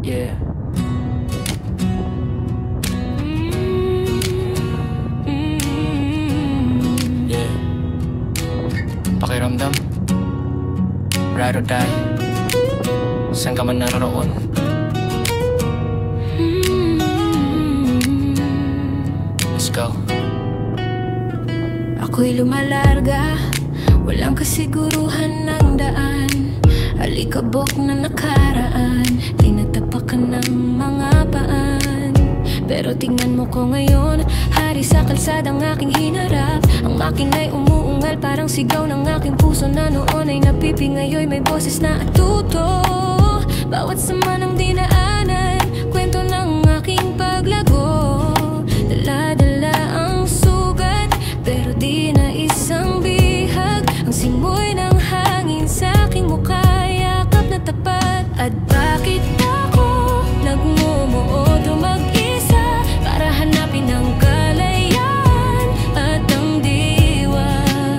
Yeah. Yeah. Pakiramdam, ride or die, saan ka man naroon. Let's go. Ako'y lumalarga, walang kasiguruhan ng daan. Alikabok na nakaraan, tinatapakan ng mga paan. Pero tingnan mo ko ngayon, hari sa kalsadang aking hinarap. Ang aking ay umuungal, parang sigaw ng aking puso na noon ay napipi. Ngayon may boses na atuto, bawat sama ng dinaanan, kwento ng aking paglago. Dala-dala ang sugat, pero di na isang bihag. Ang simoy ng hangin sa aking mukha, yakap na tapat. At bakit ako nagmumuod o mag-isa para hanapin ang kalayaan at ang diwa?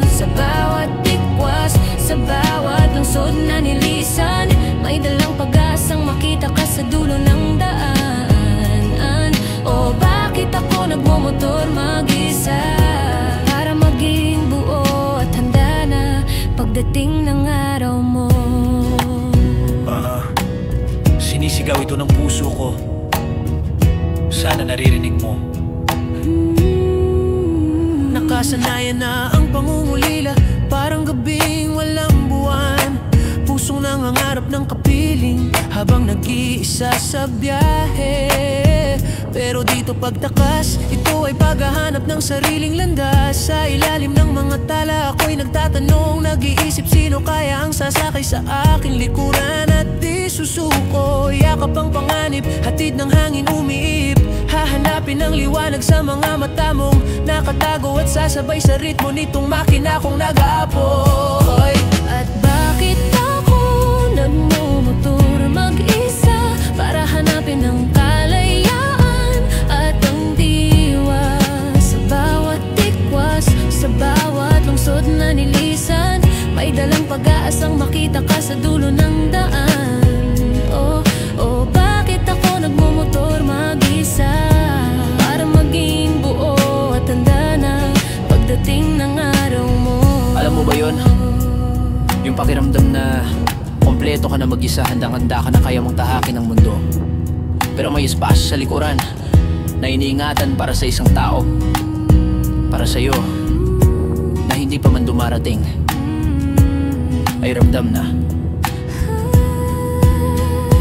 Sa bawat tikwas, sa bawat lungsod na nilisan, may dalang pag-asang makita ka sa dulo ng daan. O bakit ako nagmumotor mag-isa para maging buo at handa na pagdating ng araw mo? Sinisigaw ito ng puso ko, sana naririnig mo. Nakasanayan na ang pangungulila, parang gabing walang buwan. Pusong nangangarap ng kapiling habang nag-iisa sa biyahe. Pero dito pagtakas, ito ay paghahanap ng sariling landas. Sa ilalim ng mga tala, ako'y nagtatanong, nag-iisip sino kaya ang sasakay sa aking likuran. At di susuko, yakap ang panganib, hatid ng hangin umiip. Hahanapin ang liwanag sa mga mata mong nakatago, at sasabay sa ritmo nitong makina kong nag-aapoy. At bakit ako nagmumotor mag-isa para hanapin ang kalayaan at ang diwa? Sa bawat tikwas, sa bawat lungsod na nilisan, may dalang pag-aasang makita ka sa dulo ng daan. Oh, bakit ako nagmumotor mag-isa para maging buo at handa na pagdating ng araw mo? Alam mo ba yun? Yung pakiramdam na kompleto ka na mag-isa, handang-handa ka na kaya mong tahakin ang mundo. Pero may espasyo sa likuran na iniingatan para sa isang tao, para sa'yo na hindi pa man dumarating ay ramdam na.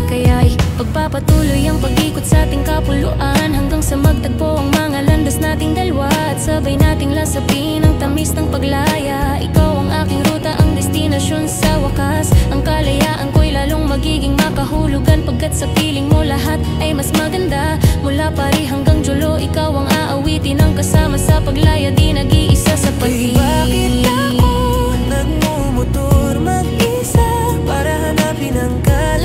Kaya'y pagpapatuloy ang pag-ikot sa ating kapuluan, hanggang sa magtagpo ang mga landas nating dalawa, at sabay nating lasapin ang tamis ng paglaya. Ikaw ang aking ruta, ang destinasyon sa wakas. Ang kalayaan ko'y lalong magiging makahulugan, pagkat sa piling mo lahat ay mas maganda. Mula Pari hanggang Jolo, ikaw ang aawitin, ang kasama sa paglaya, di nag-iisa sa pag-ibig. Bakit ako nagmumotor mag-isa para hanapin ang kalayaan